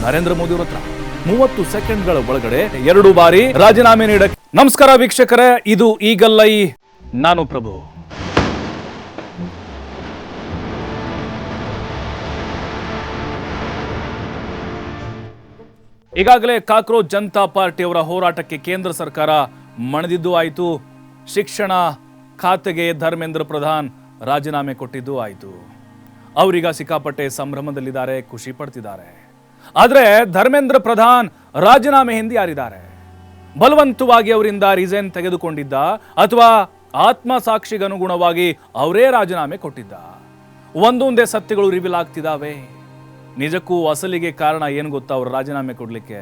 ನರೇಂದ್ರ ಮೋದಿ ಅವರ ಹತ್ರ 30 ಸೆಕೆಂಡ್ಗಳ ಒಳಗಡೆ 2 ಬಾರಿ ರಾಜೀನಾಮೆ ನೀಡಕ್ಕೆ. ನಮಸ್ಕಾರ ವೀಕ್ಷಕರೇ, ಇದು ಈಗಲ್ಲೈ, ನಾನು ಪ್ರಭು. ಈಗಾಗಲೇ ಕಾಕ್ರೋಚ್ ಜನತಾ ಪಾರ್ಟಿಯವರ ಹೋರಾಟಕ್ಕೆ ಕೇಂದ್ರ ಸರ್ಕಾರ ಮಣಿದಿದ್ದು ಆಯಿತು. ಶಿಕ್ಷಣ ಖಾತೆಗೆ ಧರ್ಮೇಂದ್ರ ಪ್ರಧಾನ್ ರಾಜೀನಾಮೆ ಕೊಟ್ಟಿದ್ದು ಆಯಿತು. ಅವರೀಗ ಸಿಕ್ಕಾಪಟ್ಟೆ ಸಂಭ್ರಮದಲ್ಲಿದ್ದಾರೆ, ಖುಷಿ ಪಡ್ತಿದ್ದಾರೆ. ಆದರೆ ಧರ್ಮೇಂದ್ರ ಪ್ರಧಾನ್ ರಾಜೀನಾಮೆ ಹಿಂದೆ ಯಾರಿದ್ದಾರೆ? ಬಲವಂತವಾಗಿ ಅವರಿಂದ ರಿಸೈನ್ ತೆಗೆದುಕೊಂಡಿದ್ದ ಅಥವಾ ಆತ್ಮಸಾಕ್ಷಿಗನುಗುಣವಾಗಿ ಅವರೇ ರಾಜೀನಾಮೆ ಕೊಟ್ಟಿದ್ದ? ಒಂದೊಂದೇ ಸತ್ಯಗಳು ರಿವೀಲ್ ಆಗ್ತಿದ್ದಾವೆ. ನಿಜಕ್ಕೂ ಅಸಲಿಗೆ ಕಾರಣ ಏನು ಗೊತ್ತಾ? ಅವರು ರಾಜೀನಾಮೆ ಕೊಡಲಿಕ್ಕೆ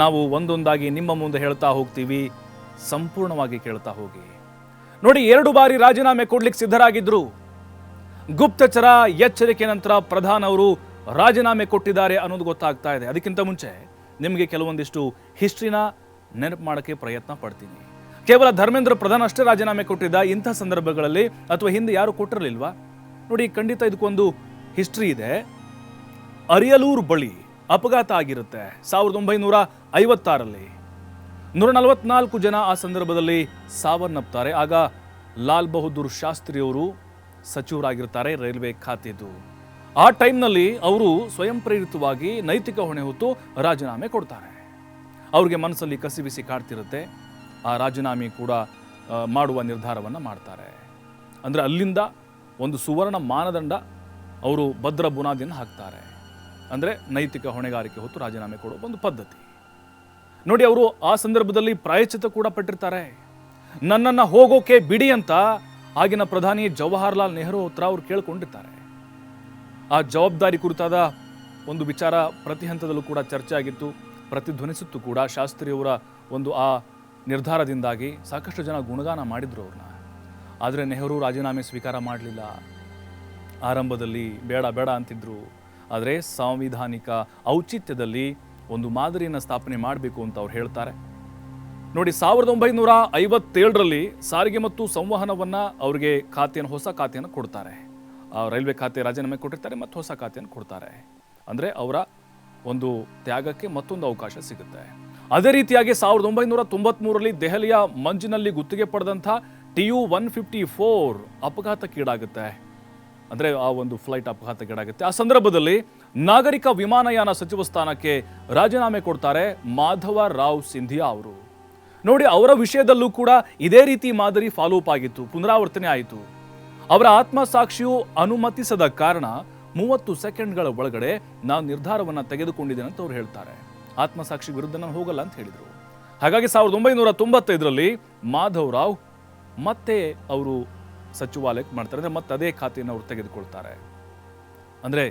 ನಾವು ಒಂದೊಂದಾಗಿ ನಿಮ್ಮ ಮುಂದೆ ಹೇಳ್ತಾ ಹೋಗ್ತೀವಿ, ಸಂಪೂರ್ಣವಾಗಿ ಕೇಳ್ತಾ ಹೋಗಿ. ನೋಡಿ, 2 ಬಾರಿ ರಾಜೀನಾಮೆ ಕೊಡ್ಲಿಕ್ಕೆ ಸಿದ್ಧರಾಗಿದ್ರು. ಗುಪ್ತಚರ ಎಚ್ಚರಿಕೆ ನಂತರ ಪ್ರಧಾನ್ ಅವರು ರಾಜೀನಾಮೆ ಕೊಟ್ಟಿದ್ದಾರೆ ಅನ್ನೋದು ಗೊತ್ತಾಗ್ತಾ ಇದೆ. ಅದಕ್ಕಿಂತ ಮುಂಚೆ ನಿಮಗೆ ಕೆಲವೊಂದಿಷ್ಟು ಹಿಸ್ಟ್ರಿನ ನೆನಪು ಮಾಡೋಕ್ಕೆ ಪ್ರಯತ್ನ ಪಡ್ತೀನಿ. ಕೇವಲ ಧರ್ಮೇಂದ್ರ ಪ್ರಧಾನ್ ಅಷ್ಟೇ ರಾಜೀನಾಮೆ ಕೊಟ್ಟಿದ್ದ ಇಂಥ ಸಂದರ್ಭಗಳಲ್ಲಿ, ಅಥವಾ ಹಿಂದೆ ಯಾರು ಕೊಟ್ಟಿರಲಿಲ್ವಾ? ನೋಡಿ, ಖಂಡಿತ ಇದಕ್ಕೊಂದು ಹಿಸ್ಟ್ರಿ ಇದೆ. ಅರಿಯಲೂರು ಬಳಿ ಅಪಘಾತ ಆಗಿರುತ್ತೆ 1956ರಲ್ಲಿ. 144 ಜನ ಆ ಸಂದರ್ಭದಲ್ಲಿ ಸಾವನ್ನಪ್ತಾರೆ. ಆಗ ಲಾಲ್ ಬಹದ್ದೂರ್ ಶಾಸ್ತ್ರಿ ಅವರು ಸಚಿವರಾಗಿರ್ತಾರೆ, ರೈಲ್ವೆ ಖಾತೆದು. ಆ ಟೈಮ್ನಲ್ಲಿ ಅವರು ಸ್ವಯಂ ಪ್ರೇರಿತವಾಗಿ ನೈತಿಕ ಹೊಣೆ ಹೊತ್ತು ರಾಜೀನಾಮೆ ಕೊಡ್ತಾರೆ. ಅವ್ರಿಗೆ ಮನಸ್ಸಲ್ಲಿ ಕಸಿವಿಸಿ ಕಾಡ್ತಿರುತ್ತೆ. ಆ ರಾಜೀನಾಮೆ ಕೂಡ ಮಾಡುವ ನಿರ್ಧಾರವನ್ನು ಮಾಡ್ತಾರೆ. ಅಂದರೆ ಅಲ್ಲಿಂದ ಒಂದು ಸುವರ್ಣ ಮಾನದಂಡ, ಅವರು ಭದ್ರ ಬುನಾದಿಯನ್ನು ಹಾಕ್ತಾರೆ. ಅಂದರೆ ನೈತಿಕ ಹೊಣೆಗಾರಿಕೆ ಹೊತ್ತು ರಾಜೀನಾಮೆ ಕೊಡುವ ಒಂದು ಪದ್ಧತಿ. ನೋಡಿ, ಅವರು ಆ ಸಂದರ್ಭದಲ್ಲಿ ಪ್ರಾಯಶ್ಚಿತ್ತ ಕೂಡ ಪಟ್ಟಿರ್ತಾರೆ. ನನ್ನನ್ನು ಹೋಗೋಕೆ ಬಿಡಿ ಅಂತ ಆಗಿನ ಪ್ರಧಾನಿ ಜವಾಹರ್ಲಾಲ್ ನೆಹರು ಹತ್ರ ಅವರು ಕೇಳ್ಕೊಂಡಿರ್ತಾರೆ. ಆ ಜವಾಬ್ದಾರಿ ಕುರಿತಾದ ಒಂದು ವಿಚಾರ ಪ್ರತಿ ಹಂತದಲ್ಲೂ ಕೂಡ ಚರ್ಚೆ ಆಗಿತ್ತು, ಪ್ರತಿಧ್ವನಿಸಿತ್ತು ಕೂಡ. ಶಾಸ್ತ್ರಿಯವರ ಒಂದು ಆ ನಿರ್ಧಾರದಿಂದಾಗಿ ಸಾಕಷ್ಟು ಜನ ಗುಣಗಾನ ಮಾಡಿದ್ರು ಅವ್ರನ್ನ. ಆದರೆ ನೆಹರು ರಾಜೀನಾಮೆ ಸ್ವೀಕಾರ ಮಾಡಲಿಲ್ಲ. ಆರಂಭದಲ್ಲಿ ಬೇಡ ಬೇಡ ಅಂತಿದ್ರು. ಆದರೆ ಸಾಂವಿಧಾನಿಕ ಔಚಿತ್ಯದಲ್ಲಿ ಒಂದು ಮಾದರಿಯನ್ನು ಸ್ಥಾಪನೆ ಮಾಡಬೇಕು ಅಂತ ಅವ್ರು ಹೇಳ್ತಾರೆ. ನೋಡಿ, 1957ರಲ್ಲಿ ಸಾರಿಗೆ ಮತ್ತು ಸಂವಹನವನ್ನು ಅವರಿಗೆ ಹೊಸ ಖಾತೆಯನ್ನು ಕೊಡ್ತಾರೆ. ರೈಲ್ವೆ ಖಾತೆ ರಾಜೀನಾಮೆ ಕೊಟ್ಟಿರ್ತಾರೆ ಮತ್ತು ಹೊಸ ಖಾತೆಯನ್ನು ಕೊಡ್ತಾರೆ. ಅಂದರೆ ಅವರ ಒಂದು ತ್ಯಾಗಕ್ಕೆ ಮತ್ತೊಂದು ಅವಕಾಶ ಸಿಗುತ್ತೆ. ಅದೇ ರೀತಿಯಾಗಿ 1993ರಲ್ಲಿ ದೆಹಲಿಯ ಮಂಜಿನಲ್ಲಿ ಗುತ್ತಿಗೆ ಪಡೆದಂಥ TU-154 ಅಪಘಾತಕ್ಕೀಡಾಗುತ್ತೆ. ಅಂದರೆ ಆ ಒಂದು ಫ್ಲೈಟ್ ಅಪಘಾತಕ್ಕೀಡಾಗುತ್ತೆ. ಆ ಸಂದರ್ಭದಲ್ಲಿ ನಾಗರಿಕ ವಿಮಾನಯಾನ ಸಚಿವ ಸ್ಥಾನಕ್ಕೆ ರಾಜೀನಾಮೆ ಕೊಡ್ತಾರೆ ಮಾಧವ ರಾವ್ ಸಿಂಧಿಯಾ ಅವರು. ನೋಡಿ, ಅವರ ವಿಷಯದಲ್ಲೂ ಕೂಡ ಇದೇ ರೀತಿ ಮಾದರಿ ಫಾಲೋ ಅಪ್ ಆಗಿತ್ತು, ಪುನರಾವರ್ತನೆ ಆಯಿತು. ಅವರ ಆತ್ಮಸಾಕ್ಷಿಯು ಅನುಮತಿಸದ ಕಾರಣ 30 ಸೆಕೆಂಡ್ಗಳ ಒಳಗಡೆ ನಾನು ನಿರ್ಧಾರವನ್ನು ತೆಗೆದುಕೊಂಡಿದ್ದೇನೆ ಅಂತ ಅವ್ರು ಹೇಳ್ತಾರೆ. ಆತ್ಮಸಾಕ್ಷಿ ವಿರುದ್ಧ ನಾನು ಹೋಗಲ್ಲ ಅಂತ ಹೇಳಿದರು. ಹಾಗಾಗಿ 1995ರಲ್ಲಿ ಮಾಧವ್ ರಾವ್ ಮತ್ತೆ ಅವರು ಸಚಿವಾಲಯಕ್ಕೆ ಮಾಡ್ತಾರೆ. ಅಂದರೆ ಮತ್ತೆ ಅದೇ ಖಾತೆಯನ್ನು ಅವರು ತೆಗೆದುಕೊಳ್ತಾರೆ. ಅಂದರೆ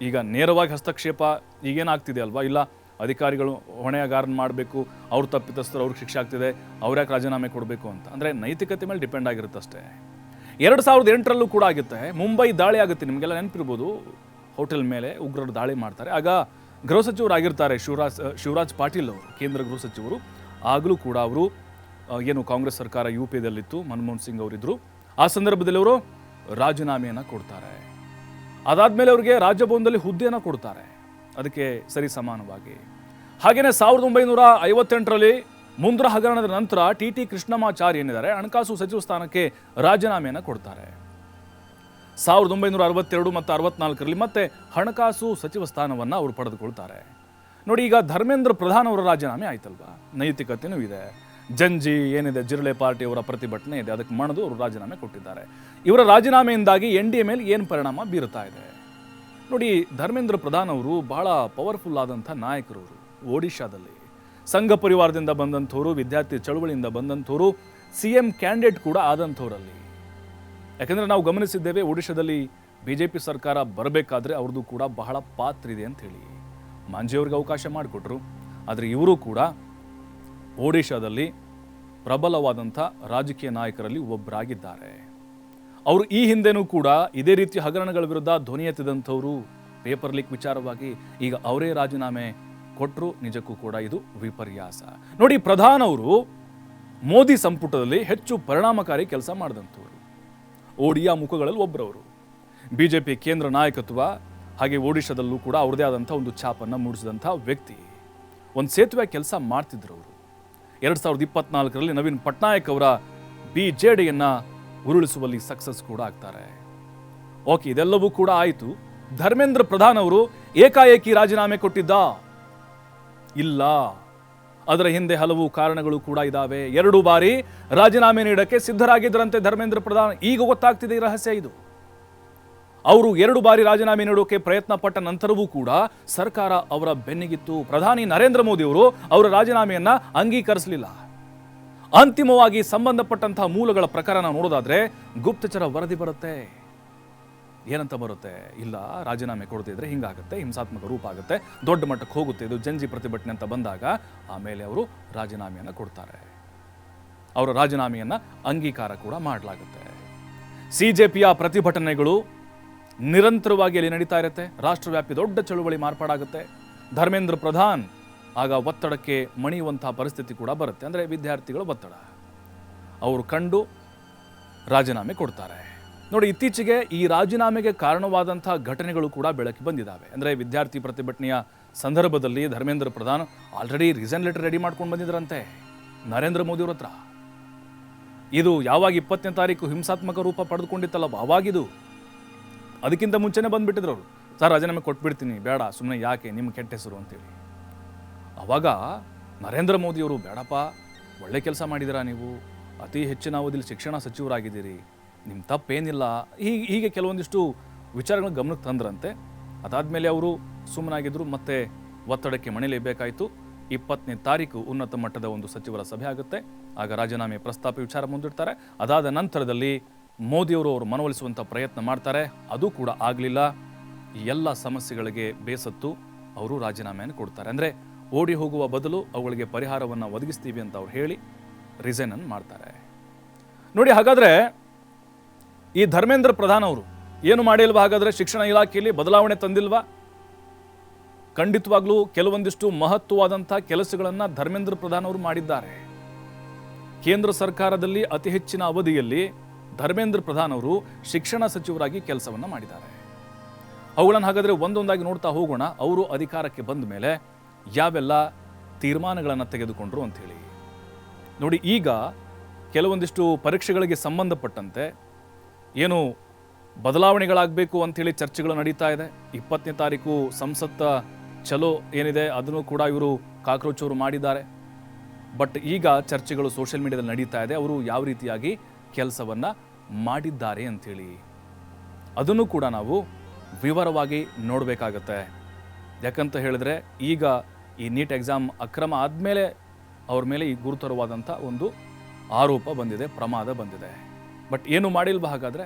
ಈಗ ನೇರವಾಗಿ ಹಸ್ತಕ್ಷೇಪ ಈಗೇನಾಗ್ತಿದೆ ಅಲ್ವಾ? ಇಲ್ಲ, ಅಧಿಕಾರಿಗಳು ಹೊಣೆಗಾರನ ಮಾಡಬೇಕು, ಅವ್ರು ತಪ್ಪಿತಸ್ಥರು, ಅವ್ರಿಗೆ ಶಿಕ್ಷೆ ಆಗ್ತಿದೆ, ಅವ್ರ್ಯಾಕೆ ರಾಜೀನಾಮೆ ಕೊಡಬೇಕು ಅಂತ. ಅಂದರೆ ನೈತಿಕತೆ ಮೇಲೆ ಡಿಪೆಂಡ್ ಆಗಿರುತ್ತೆ ಅಷ್ಟೇ. 2008ರಲ್ಲೂ ಕೂಡ ಆಗುತ್ತೆ, ಮುಂಬೈ ದಾಳಿ ಆಗುತ್ತೆ. ನಿಮಗೆಲ್ಲ ನೆನಪಿರ್ಬೋದು, ಹೋಟೆಲ್ ಮೇಲೆ ಉಗ್ರರು ದಾಳಿ ಮಾಡ್ತಾರೆ. ಆಗ ಗೃಹ ಸಚಿವರಾಗಿರ್ತಾರೆ ಶಿವರಾಜ್ ಪಾಟೀಲ್ ಅವರು, ಕೇಂದ್ರ ಗೃಹ ಸಚಿವರು. ಆಗಲೂ ಕೂಡ ಅವರು ಏನು ಕಾಂಗ್ರೆಸ್ ಸರ್ಕಾರ UPದಲ್ಲಿತ್ತು, ಮನಮೋಹನ್ ಸಿಂಗ್ ಅವರಿದ್ದರು. ಆ ಸಂದರ್ಭದಲ್ಲಿ ಅವರು ರಾಜೀನಾಮೆಯನ್ನು ಕೊಡ್ತಾರೆ. ಅದಾದಮೇಲೆ ಅವರಿಗೆ ರಾಜಭವನದಲ್ಲಿ ಹುದ್ದೆಯನ್ನು ಕೊಡ್ತಾರೆ, ಅದಕ್ಕೆ ಸರಿ ಸಮಾನವಾಗಿ. ಹಾಗೆಯೇ 1958ರಲ್ಲಿ ಮುಂದ್ರ ಹಗರಣದ ನಂತರ TT ಕೃಷ್ಣಮಾಚಾರಿ ಏನಿದ್ದಾರೆ ಹಣಕಾಸು ಸಚಿವ ಸ್ಥಾನಕ್ಕೆ ರಾಜೀನಾಮೆಯನ್ನು ಕೊಡ್ತಾರೆ. 1962 ಮತ್ತು 64ರಲ್ಲಿ ಮತ್ತೆ ಹಣಕಾಸು ಸಚಿವ ಸ್ಥಾನವನ್ನು ಅವರು ಪಡೆದುಕೊಳ್ತಾರೆ. ನೋಡಿ, ಈಗ ಧರ್ಮೇಂದ್ರ ಪ್ರಧಾನ್ ಅವರ ರಾಜೀನಾಮೆ ಆಯ್ತಲ್ವಾ, ನೈತಿಕತೆಯೂ ಇದೆ. ಜಂಜಿ ಏನಿದೆ, ಜಿರಳೆ ಪಾರ್ಟಿಯವರ ಪ್ರತಿಭಟನೆ ಇದೆ, ಅದಕ್ಕೆ ಮಣಿದು ಅವರು ರಾಜೀನಾಮೆ ಕೊಟ್ಟಿದ್ದಾರೆ. ಇವರ ರಾಜೀನಾಮೆಯಿಂದಾಗಿ NDA ಮೇಲೆ ಏನು ಪರಿಣಾಮ ಬೀರುತ್ತಾ ಇದೆ ನೋಡಿ. ಧರ್ಮೇಂದ್ರ ಪ್ರಧಾನ್ ಅವರು ಬಹಳ ಪವರ್ಫುಲ್ ಆದಂಥ ನಾಯಕರವರು. ಒಡಿಶಾದಲ್ಲಿ ಸಂಘ ಪರಿವಾರದಿಂದ ಬಂದಂಥವ್ರು, ವಿದ್ಯಾರ್ಥಿ ಚಳವಳಿಯಿಂದ ಬಂದಂಥವ್ರು, CM ಕ್ಯಾಂಡಿಡೇಟ್ ಕೂಡ ಆದಂಥವರಲ್ಲಿ. ಯಾಕಂದರೆ ನಾವು ಗಮನಿಸಿದ್ದೇವೆ, ಒಡಿಶಾದಲ್ಲಿ BJP ಸರ್ಕಾರ ಬರಬೇಕಾದ್ರೆ ಅವ್ರದ್ದು ಕೂಡ ಬಹಳ ಪಾತ್ರ ಇದೆ ಅಂತ ಹೇಳಿ ಮಾಂಜಿಯವ್ರಿಗೆ ಅವಕಾಶ ಮಾಡಿಕೊಟ್ರು. ಆದರೆ ಇವರು ಕೂಡ ಒಡಿಶಾದಲ್ಲಿ ಪ್ರಬಲವಾದಂಥ ರಾಜಕೀಯ ನಾಯಕರಲ್ಲಿ ಒಬ್ಬರಾಗಿದ್ದಾರೆ. ಅವರು ಈ ಹಿಂದೆನೂ ಕೂಡ ಇದೇ ರೀತಿ ಹಗರಣಗಳ ವಿರುದ್ಧ ಧ್ವನಿ ಎತ್ತಿದಂಥವರು, ಪೇಪರ್ ಲೀಕ್ ವಿಚಾರವಾಗಿ. ಈಗ ಅವರೇ ರಾಜೀನಾಮೆ ಕೊಟ್ಟರು. ನಿಜಕ್ಕೂ ಕೂಡ ಇದು ವಿಪರ್ಯಾಸ. ನೋಡಿ, ಪ್ರಧಾನ್ ಅವರು ಮೋದಿ ಸಂಪುಟದಲ್ಲಿ ಹೆಚ್ಚು ಪರಿಣಾಮಕಾರಿ ಕೆಲಸ ಮಾಡಿದಂಥವ್ರು, ಓಡಿಯಾ ಮುಖಗಳಲ್ಲಿ ಒಬ್ಬರವರು. ಬಿಜೆಪಿ ಕೇಂದ್ರ ನಾಯಕತ್ವ ಹಾಗೆ ಒಡಿಶಾದಲ್ಲೂ ಕೂಡ ಅವ್ರದೇ ಆದಂಥ ಒಂದು ಛಾಪನ್ನು ಮೂಡಿಸಿದಂಥ ವ್ಯಕ್ತಿ. ಒಂದು ಸೇತುವೆ ಕೆಲಸ ಮಾಡ್ತಿದ್ರು ಅವರು. 2024ರಲ್ಲಿ ನವೀನ್ ಪಟ್ನಾಯಕ್ ಅವರ BJDಯನ್ನು ಉರುಳಿಸುವಲ್ಲಿ ಸಕ್ಸಸ್ ಕೂಡ ಆಗ್ತಾರೆ. ಓಕೆ, ಇದೆಲ್ಲವೂ ಕೂಡ ಆಯಿತು. ಧರ್ಮೇಂದ್ರ ಪ್ರಧಾನ್ ಅವರು ಏಕಾಏಕಿ ರಾಜೀನಾಮೆ ಕೊಟ್ಟಿದ್ದ? ಇಲ್ಲ, ಅದರ ಹಿಂದೆ ಹಲವು ಕಾರಣಗಳು ಕೂಡ ಇದ್ದಾವೆ. 2 ಬಾರಿ ರಾಜೀನಾಮೆ ನೀಡಕ್ಕೆ ಸಿದ್ಧರಾಗಿದ್ದರಂತೆ ಧರ್ಮೇಂದ್ರ ಪ್ರಧಾನ್. ಈಗ ಗೊತ್ತಾಗ್ತಿದೆ ಈ ರಹಸ್ಯ. ಇದು ಅವರು 2 ಬಾರಿ ರಾಜೀನಾಮೆ ನೀಡೋಕೆ ಪ್ರಯತ್ನ ಪಟ್ಟ ನಂತರವೂ ಕೂಡ ಸರ್ಕಾರ ಅವರ ಬೆನ್ನಿಗಿತ್ತು. ಪ್ರಧಾನಿ ನರೇಂದ್ರ ಮೋದಿ ಅವರು ಅವರ ರಾಜೀನಾಮೆಯನ್ನ ಅಂಗೀಕರಿಸಲಿಲ್ಲ. ಅಂತಿಮವಾಗಿ ಸಂಬಂಧಪಟ್ಟಂತಹ ಮೂಲಗಳ ಪ್ರಕಾರ ನಾವು ನೋಡೋದಾದ್ರೆ ಗುಪ್ತಚರ ವರದಿ ಬರುತ್ತೆ. ಏನಂತ ಬರುತ್ತೆ? ಇಲ್ಲ, ರಾಜೀನಾಮೆ ಕೊಡ್ತಿದ್ರೆ ಹಿಂಗಾಗುತ್ತೆ, ಹಿಂಸಾತ್ಮಕ ರೂಪ ಆಗುತ್ತೆ, ದೊಡ್ಡ ಮಟ್ಟಕ್ಕೆ ಹೋಗುತ್ತೆ, ಇದು ಜಂಜಿ ಪ್ರತಿಭಟನೆ ಅಂತ ಬಂದಾಗ ಆಮೇಲೆ ಅವರು ರಾಜೀನಾಮೆಯನ್ನು ಕೊಡ್ತಾರೆ. ಅವರ ರಾಜೀನಾಮೆಯನ್ನು ಅಂಗೀಕಾರ ಕೂಡ ಮಾಡಲಾಗುತ್ತೆ. CJPಯ ಪ್ರತಿಭಟನೆಗಳು ನಿರಂತರವಾಗಿ ಅಲ್ಲಿ ನಡೀತಾ ಇರುತ್ತೆ. ರಾಷ್ಟ್ರವ್ಯಾಪಿ ದೊಡ್ಡ ಚಳುವಳಿ ಮಾರ್ಪಾಡಾಗುತ್ತೆ. ಧರ್ಮೇಂದ್ರ ಪ್ರಧಾನ್ ಆಗ ಒತ್ತಡಕ್ಕೆ ಮಣಿಯುವಂತಹ ಪರಿಸ್ಥಿತಿ ಕೂಡ ಬರುತ್ತೆ. ಅಂದರೆ ವಿದ್ಯಾರ್ಥಿಗಳ ಒತ್ತಡ ಅವರು ಕಂಡು ರಾಜೀನಾಮೆ ಕೊಡ್ತಾರೆ. ನೋಡಿ, ಇತ್ತೀಚೆಗೆ ಈ ರಾಜೀನಾಮೆಗೆ ಕಾರಣವಾದಂಥ ಘಟನೆಗಳು ಕೂಡ ಬೆಳಕಿಗೆ ಬಂದಿದ್ದಾವೆ. ಅಂದರೆ ವಿದ್ಯಾರ್ಥಿ ಪ್ರತಿಭಟನೆಯ ಸಂದರ್ಭದಲ್ಲಿ Dharmendra Pradhan already resign letter ready ಮಾಡ್ಕೊಂಡು ಬಂದಿದ್ದರಂತೆ ನರೇಂದ್ರ ಮೋದಿ ಅವ್ರ ಹತ್ರ. ಇದು ಯಾವಾಗ 20ನೇ ತಾರೀಕು ಹಿಂಸಾತ್ಮಕ ರೂಪ ಪಡೆದುಕೊಂಡಿತ್ತಲ್ಲ, ಅವಾಗಿದು. ಅದಕ್ಕಿಂತ ಮುಂಚೆನೇ ಬಂದುಬಿಟ್ಟಿದ್ರು ಅವರು. ಸರ್, ರಾಜೀನಾಮೆ ಕೊಟ್ಬಿಡ್ತೀನಿ, ಬೇಡ, ಸುಮ್ಮನೆ ಯಾಕೆ ನಿಮ್ಮ ಕೆಟ್ಟ ಹೆಸರು ಅಂತೇಳಿ. ಆವಾಗ ನರೇಂದ್ರ ಮೋದಿಯವರು, ಬೇಡಪ್ಪ, ಒಳ್ಳೆ ಕೆಲಸ ಮಾಡಿದ್ದೀರಾ, ನೀವು ಅತಿ ಹೆಚ್ಚಿನ ಅವಧಿಯಲ್ಲಿ ಶಿಕ್ಷಣ ಸಚಿವರಾಗಿದ್ದೀರಿ, ನಿಮ್ಮ ತಪ್ಪೇನಿಲ್ಲ, ಹೀಗೆ ಕೆಲವೊಂದಿಷ್ಟು ವಿಚಾರಗಳನ್ನ ಗಮನಕ್ಕೆ ತಂದ್ರಂತೆ. ಅದಾದಮೇಲೆ ಅವರು ಸುಮ್ಮನಾಗಿದ್ದರು. ಮತ್ತೆ ಒತ್ತಡಕ್ಕೆ ಮಣಿಲೇಬೇಕಾಯಿತು. 20ನೇ ತಾರೀಕು ಉನ್ನತ ಮಟ್ಟದ ಒಂದು ಸಚಿವರ ಸಭೆ ಆಗುತ್ತೆ. ಆಗ ರಾಜೀನಾಮೆ ಪ್ರಸ್ತಾಪ ವಿಚಾರ ಮುಂದಿಡ್ತಾರೆ. ಅದಾದ ನಂತರದಲ್ಲಿ ಮೋದಿಯವರು ಅವರು ಮನವೊಲಿಸುವಂಥ ಪ್ರಯತ್ನ ಮಾಡ್ತಾರೆ. ಅದು ಕೂಡ ಆಗಲಿಲ್ಲ. ಈ ಎಲ್ಲ ಸಮಸ್ಯೆಗಳಿಗೆ ಬೇಸತ್ತು ಅವರು ರಾಜೀನಾಮೆಯನ್ನು ಕೊಡ್ತಾರೆ. ಅಂದರೆ ಓಡಿ ಹೋಗುವ ಬದಲು ಅವುಗಳಿಗೆ ಪರಿಹಾರವನ್ನು ಒದಗಿಸ್ತೀವಿ ಅಂತ ಅವ್ರು ಹೇಳಿ ರಿಸೈನ್ ಅನ್ನು ಮಾಡ್ತಾರೆ. ನೋಡಿ, ಹಾಗಾದರೆ ಈ ಧರ್ಮೇಂದ್ರ ಪ್ರಧಾನ್ ಅವರು ಏನು ಮಾಡಿಲ್ವಾ? ಹಾಗಾದರೆ ಶಿಕ್ಷಣ ಇಲಾಖೆಯಲ್ಲಿ ಬದಲಾವಣೆ ತಂದಿಲ್ವಾ? ಖಂಡಿತವಾಗ್ಲೂ ಕೆಲವೊಂದಿಷ್ಟು ಮಹತ್ವವಾದಂಥ ಕೆಲಸಗಳನ್ನು ಧರ್ಮೇಂದ್ರ ಪ್ರಧಾನ್ ಅವರು ಮಾಡಿದ್ದಾರೆ. ಕೇಂದ್ರ ಸರ್ಕಾರದಲ್ಲಿ ಅತಿ ಹೆಚ್ಚಿನ ಅವಧಿಯಲ್ಲಿ ಧರ್ಮೇಂದ್ರ ಪ್ರಧಾನ್ ಅವರು ಶಿಕ್ಷಣ ಸಚಿವರಾಗಿ ಕೆಲಸವನ್ನು ಮಾಡಿದ್ದಾರೆ. ಅವುಗಳನ್ನು ಹಾಗಾದರೆ ಒಂದೊಂದಾಗಿ ನೋಡ್ತಾ ಹೋಗೋಣ. ಅವರು ಅಧಿಕಾರಕ್ಕೆ ಬಂದ ಮೇಲೆ ಯಾವೆಲ್ಲ ತೀರ್ಮಾನಗಳನ್ನು ತೆಗೆದುಕೊಂಡ್ರು ಅಂಥೇಳಿ ನೋಡಿ. ಈಗ ಕೆಲವೊಂದಿಷ್ಟು ಪರೀಕ್ಷೆಗಳಿಗೆ ಸಂಬಂಧಪಟ್ಟಂತೆ ಏನು ಬದಲಾವಣೆಗಳಾಗಬೇಕು ಅಂಥೇಳಿ ಚರ್ಚೆಗಳು ನಡೀತಾ ಇದೆ. 20ನೇ ತಾರೀಕು ಸಂಸತ್ತ ಚಲೋ ಏನಿದೆ ಅದನ್ನು ಕೂಡ ಇವರು ಕಾಕ್ರೋಚ್ ಅವರು ಮಾಡಿದ್ದಾರೆ. ಬಟ್ ಈಗ ಚರ್ಚೆಗಳು ಸೋಷಿಯಲ್ ಮೀಡಿಯಾದಲ್ಲಿ ನಡೀತಾ ಇದೆ. ಅವರು ಯಾವ ರೀತಿಯಾಗಿ ಕೆಲಸವನ್ನು ಮಾಡಿದ್ದಾರೆ ಅಂಥೇಳಿ ಅದನ್ನು ಕೂಡ ನಾವು ವಿವರವಾಗಿ ನೋಡಬೇಕಾಗತ್ತೆ. ಯಾಕಂತ ಹೇಳಿದ್ರೆ ಈಗ ಈ ನೀಟ್ ಎಕ್ಸಾಮ್ ಅಕ್ರಮ ಆದಮೇಲೆ ಅವ್ರ ಮೇಲೆ ಈ ಗುರುತರವಾದಂಥ ಒಂದು ಆರೋಪ ಬಂದಿದೆ, ಪ್ರಮಾದ ಬಂದಿದೆ. ಬಟ್ ಏನು ಮಾಡಿಲ್ವಾ? ಹಾಗಾದರೆ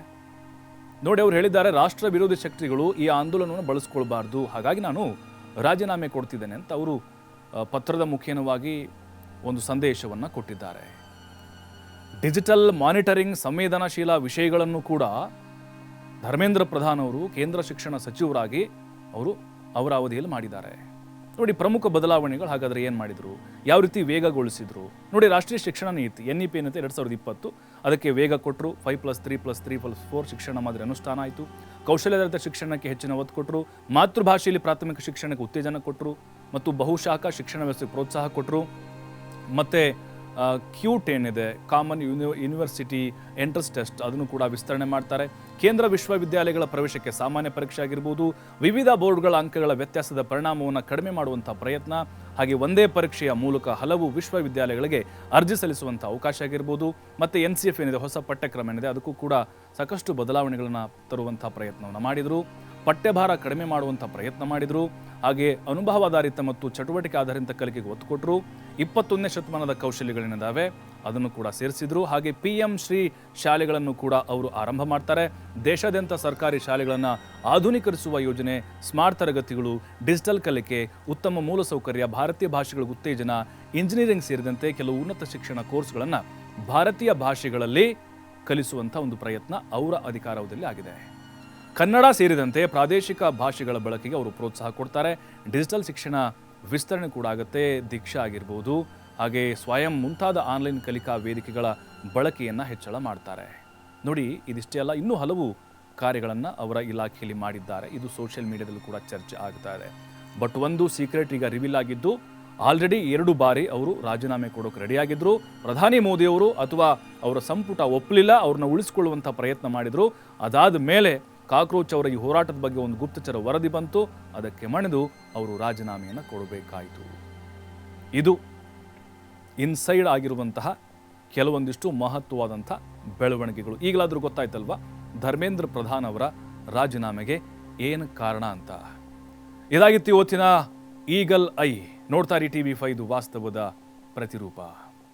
ನೋಡಿ, ಅವ್ರು ಹೇಳಿದ್ದಾರೆ, ರಾಷ್ಟ್ರ ವಿರೋಧಿ ಶಕ್ತಿಗಳು ಈ ಆಂದೋಲನವನ್ನು ಬಳಸ್ಕೊಳ್ಬಾರ್ದು, ಹಾಗಾಗಿ ನಾನು ರಾಜೀನಾಮೆ ಕೊಡ್ತಿದ್ದೇನೆ ಅಂತ ಅವರು ಪತ್ರದ ಮುಖೇನವಾಗಿ ಒಂದು ಸಂದೇಶವನ್ನು ಕೊಟ್ಟಿದ್ದಾರೆ. ಡಿಜಿಟಲ್ ಮಾನಿಟರಿಂಗ್ ಸಂವೇದನಾಶೀಲ ವಿಷಯಗಳನ್ನು ಕೂಡ ಧರ್ಮೇಂದ್ರ ಪ್ರಧಾನ್ ಅವರು ಕೇಂದ್ರ ಶಿಕ್ಷಣ ಸಚಿವರಾಗಿ ಅವರು ಅವರ ಅವಧಿಯಲ್ಲಿ ಮಾಡಿದ್ದಾರೆ. ನೋಡಿ, ಪ್ರಮುಖ ಬದಲಾವಣೆಗಳು ಹಾಗಾದರೆ ಏನು ಮಾಡಿದರು, ಯಾವ ರೀತಿ ವೇಗಗೊಳಿಸಿದ್ರು ನೋಡಿ. ರಾಷ್ಟ್ರೀಯ ಶಿಕ್ಷಣ ನೀತಿ NEP ಏನಂತೆ 2020 ಅದಕ್ಕೆ ವೇಗ ಕೊಟ್ಟರು. 5+3+3+4 ಶಿಕ್ಷಣ ಮಾದರಿ ಅನುಷ್ಠಾನ ಆಯಿತು. ಕೌಶಲ್ಯಾಧಾರಿತ ಶಿಕ್ಷಣಕ್ಕೆ ಹೆಚ್ಚಿನ ಒತ್ತು ಕೊಟ್ಟರು. ಮಾತೃಭಾಷೆಯಲ್ಲಿ ಪ್ರಾಥಮಿಕ ಶಿಕ್ಷಣಕ್ಕೆ ಉತ್ತೇಜನ ಕೊಟ್ಟರು ಮತ್ತು ಬಹುಶಾಖಾ ಶಿಕ್ಷಣ ವ್ಯವಸ್ಥೆಗೆ ಪ್ರೋತ್ಸಾಹ ಕೊಟ್ಟರು. ಮತ್ತು ಕ್ಯೂಟ್ ಏನಿದೆ, ಕಾಮನ್ ಯೂನಿವರ್ಸಿಟಿ ಎಂಟ್ರೆನ್ಸ್ ಟೆಸ್ಟ್, ಅದನ್ನು ಕೂಡ ವಿಸ್ತರಣೆ ಮಾಡ್ತಾರೆ. ಕೇಂದ್ರ ವಿಶ್ವವಿದ್ಯಾಲಯಗಳ ಪ್ರವೇಶಕ್ಕೆ ಸಾಮಾನ್ಯ ಪರೀಕ್ಷೆ ಆಗಿರ್ಬೋದು, ವಿವಿಧ ಬೋರ್ಡ್ಗಳ ಅಂಕಗಳ ವ್ಯತ್ಯಾಸದ ಪರಿಣಾಮವನ್ನು ಕಡಿಮೆ ಮಾಡುವಂಥ ಪ್ರಯತ್ನ, ಹಾಗೆ ಒಂದೇ ಪರೀಕ್ಷೆಯ ಮೂಲಕ ಹಲವು ವಿಶ್ವವಿದ್ಯಾಲಯಗಳಿಗೆ ಅರ್ಜಿ ಸಲ್ಲಿಸುವಂಥ ಅವಕಾಶ ಆಗಿರ್ಬೋದು, ಮತ್ತು NCF ಏನಿದೆ, ಹೊಸ ಪಠ್ಯಕ್ರಮ ಏನಿದೆ, ಅದಕ್ಕೂ ಕೂಡ ಸಾಕಷ್ಟು ಬದಲಾವಣೆಗಳನ್ನು ತರುವಂಥ ಪ್ರಯತ್ನವನ್ನು ಮಾಡಿದರು. ಪಠ್ಯಭಾರ ಕಡಿಮೆ ಮಾಡುವಂಥ ಪ್ರಯತ್ನ ಮಾಡಿದರು. ಹಾಗೆ ಅನುಭವಾಧಾರಿತ ಮತ್ತು ಚಟುವಟಿಕೆ ಆಧಾರಿತ ಕಲಿಕೆಗೆ ಒತ್ತು ಕೊಟ್ಟರು. 21ನೇ ಶತಮಾನದ ಕೌಶಲ್ಯಗಳೇನಿದ್ದಾವೆ ಅದನ್ನು ಕೂಡ ಸೇರಿಸಿದ್ರು. ಹಾಗೆ PM ಶ್ರೀ ಶಾಲೆಗಳನ್ನು ಕೂಡ ಅವರು ಆರಂಭ ಮಾಡ್ತಾರೆ. ದೇಶಾದ್ಯಂತ ಸರ್ಕಾರಿ ಶಾಲೆಗಳನ್ನು ಆಧುನೀಕರಿಸುವ ಯೋಜನೆ, ಸ್ಮಾರ್ಟ್ ತರಗತಿಗಳು, ಡಿಜಿಟಲ್ ಕಲಿಕೆ, ಉತ್ತಮ ಮೂಲಸೌಕರ್ಯ, ಭಾರತೀಯ ಭಾಷೆಗಳ ಉತ್ತೇಜನ, ಇಂಜಿನಿಯರಿಂಗ್ ಸೇರಿದಂತೆ ಕೆಲವು ಉನ್ನತ ಶಿಕ್ಷಣ ಕೋರ್ಸ್ಗಳನ್ನು ಭಾರತೀಯ ಭಾಷೆಗಳಲ್ಲಿ ಕಲಿಸುವಂಥ ಒಂದು ಪ್ರಯತ್ನ ಅವರ ಅಧಿಕಾರಾವಧಿಯಲ್ಲಿ ಆಗಿದೆ. ಕನ್ನಡ ಸೇರಿದಂತೆ ಪ್ರಾದೇಶಿಕ ಭಾಷೆಗಳ ಬಳಕೆಗೆ ಅವರು ಪ್ರೋತ್ಸಾಹ ಕೊಡ್ತಾರೆ. ಡಿಜಿಟಲ್ ಶಿಕ್ಷಣ ವಿಸ್ತರಣೆ ಕೂಡ ಆಗುತ್ತೆ. ದೀಕ್ಷಾ ಆಗಿರ್ಬೋದು, ಹಾಗೆ ಸ್ವಯಂ ಮುಂತಾದ ಆನ್ಲೈನ್ ಕಲಿಕಾ ವೇದಿಕೆಗಳ ಬಳಕೆಯನ್ನು ಹೆಚ್ಚಳ ಮಾಡ್ತಾರೆ. ನೋಡಿ, ಇದಿಷ್ಟೇ ಅಲ್ಲ, ಇನ್ನೂ ಹಲವು ಕಾರ್ಯಗಳನ್ನು ಅವರ ಇಲಾಖೆಯಲ್ಲಿ ಮಾಡಿದ್ದಾರೆ. ಇದು ಸೋಷಿಯಲ್ ಮೀಡಿಯಾದಲ್ಲೂ ಕೂಡ ಚರ್ಚೆ ಆಗ್ತಾ ಇದೆ. ಬಟ್ ಒಂದು ಸೀಕ್ರೆಟ್ ಈಗ ರಿವೀಲ್ ಆಗಿದ್ದು, ಆಲ್ರೆಡಿ 2 ಬಾರಿ ಅವರು ರಾಜೀನಾಮೆ ಕೊಡೋಕೆ ರೆಡಿಯಾಗಿದ್ದರು. ಪ್ರಧಾನಿ ಮೋದಿಯವರು ಅಥವಾ ಅವರ ಸಂಪುಟ ಒಪ್ಪಲಿಲ್ಲ, ಅವ್ರನ್ನ ಉಳಿಸ್ಕೊಳ್ಳುವಂಥ ಪ್ರಯತ್ನ ಮಾಡಿದರು. ಅದಾದ ಮೇಲೆ ಕಾಕ್ರೋಚ್ ಅವರ ಈ ಹೋರಾಟದ ಬಗ್ಗೆ ಒಂದು ಗುಪ್ತಚರ ವರದಿ ಬಂತು. ಅದಕ್ಕೆ ಮಣಿದು ಅವರು ರಾಜೀನಾಮೆಯನ್ನು ಕೊಡಬೇಕಾಯಿತು. ಇದು ಇನ್ಸೈಡ್ ಆಗಿರುವಂತಹ ಕೆಲವೊಂದಿಷ್ಟು ಮಹತ್ವವಾದಂಥ ಬೆಳವಣಿಗೆಗಳು. ಈಗಲಾದರೂ ಗೊತ್ತಾಯ್ತಲ್ವಾ ಧರ್ಮೇಂದ್ರ ಪ್ರಧಾನ್ ಅವರ ರಾಜೀನಾಮೆಗೆ ಏನು ಕಾರಣ ಅಂತ. ಇದಾಗಿತ್ತು ಇವತ್ತಿನ ಈಗಲ್ ಐ. ನೋಡ್ತಾ ಇರಿ TV5 ವಾಸ್ತವದ ಪ್ರತಿರೂಪ.